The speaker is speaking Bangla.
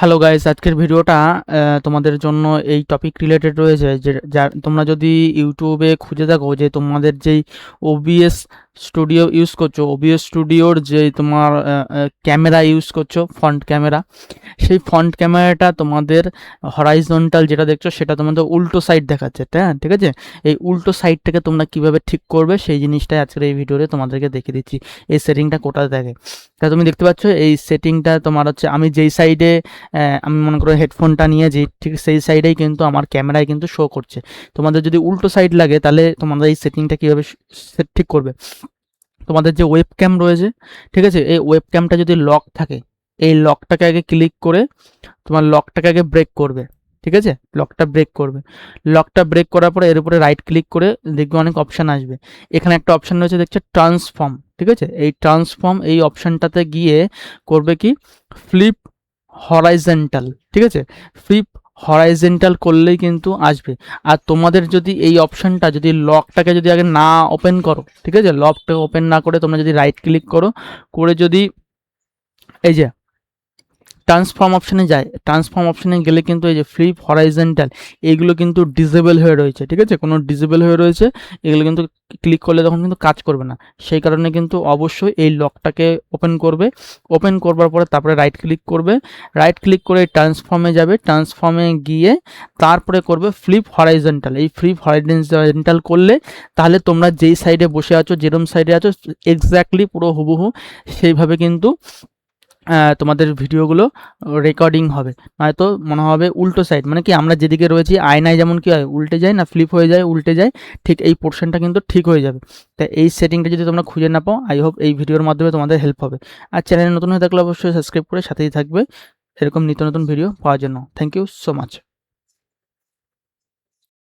হ্যালো গাইস, আজকের ভিডিওটা তোমাদের জন্য এই টপিক রিলেটেড রয়েছে যে যা তোমরা যদি ইউটিউবে খুঁজে থাকো যে তোমাদের যেই ওবিএস স্টুডিও ইউজ করছো, ওবিএস স্টুডিওর যে তোমার ক্যামেরা ইউজ করছো, ফ্রন্ট ক্যামেরা, সেই ফ্রন্ট ক্যামেরাটা তোমাদের হরাইজন্টাল যেটা দেখছো সেটা তোমাদের উল্টো সাইড দেখাচ্ছে, হ্যাঁ ঠিক আছে। এই উল্টো সাইডটাকে তোমরা কিভাবে ঠিক করবে সেই জিনিসটাই আজকের এই ভিডিওতে তোমাদেরকে দেখিয়ে দিচ্ছি। এই সেটিংটা কোথায় থাকে তা তুমি দেখতে পাচ্ছ। এই সেটিংটা তোমার হচ্ছে আমি যেই সাইডে আমি মনে করো হেডফোনটা নিয়ে যে ঠিক সেই সাইডেই কিন্তু আমার ক্যামেরায় কিন্তু শো করছে। তোমাদের যদি উল্টো সাইড লাগে তাহলে তোমাদের এই সেটিংটা কীভাবে ঠিক করবে, তোমাদের যে ওয়েব ক্যাম রয়েছে ঠিক আছে, এই ওয়েব ক্যামটা যদি লক থাকে, এই লকটাকে আগে ক্লিক করে তোমার লকটাকে আগে ব্রেক করবে, ঠিক আছে। লকটা ব্রেক করবে, লকটা ব্রেক করার পরে এর উপরে রাইট ক্লিক করে দেখবে অনেক অপশান আসবে। এখানে একটা অপশান রয়েছে দেখছে ট্রান্সফর্ম, ঠিক আছে। এই ট্রান্সফর্ম এই অপশানটাতে গিয়ে করবে কি ফ্লিপ হরাইজেন্টাল, ঠিক আছে। ফ্লিপ হরাইজেন্টাল করলেই কিন্তু আসবে। আর তোমাদের যদি এই অপশানটা যদি লকটাকে যদি আগে না ওপেন করো, ঠিক আছে, লকটা ওপেন না করে তোমরা যদি রাইট ক্লিক করো করে যদি এই যে ট্রান্সফর্ম অপশানে যায়, ট্রান্সফর্ম অপশানে গেলে কিন্তু এই যে ফ্লিপ হরাইজেন্টাল এইগুলো কিন্তু ডিসেবল হয়ে রয়েছে, ঠিক আছে। কোনো ডিসেবল হয়ে রয়েছে, এগুলো কিন্তু ক্লিক করলে তখন কিন্তু কাজ করবে না। সেই কারণে কিন্তু অবশ্যই এই লকটাকে ওপেন করবে, ওপেন করবার পরে তারপরে রাইট ক্লিক করবে, রাইট ক্লিক করে ট্রান্সফর্মে যাবে, ট্রান্সফর্মে গিয়ে তারপরে করবে ফ্লিপ হরাইজেন্টাল। এই ফ্লিপ হরাইজেন্টাল করলে তাহলে তোমরা যেই সাইডে বসে আছো, যেরকম সাইডে আছো এক্স্যাক্টলি পুরো হুবহু সেইভাবে কিন্তু তোমাদের ভিডিওগুলো রেকর্ডিং হবে। নয়তো মনে হবে উল্টো সাইড, মানে কি আমরা যেদিকে রয়েছি আয়নায় যেমন কি হয় উল্টে যায় না, ফ্লিপ হয়ে যায়, উল্টে যায়, ঠিক এই পোর্শনটা কিন্তু ঠিক হয়ে যাবে। তাই এই সেটিংটা যদি তোমরা খুঁজে না পাও, আই হোপ এই ভিডিওর মাধ্যমে তোমাদের হেল্প হবে। আর চ্যানেলে নতুন হয়ে থাকলে অবশ্যই সাবস্ক্রাইব করে সাথেই থাকবে এরকম নিত্য নতুন ভিডিও পাওয়ার জন্য। Thank you so much.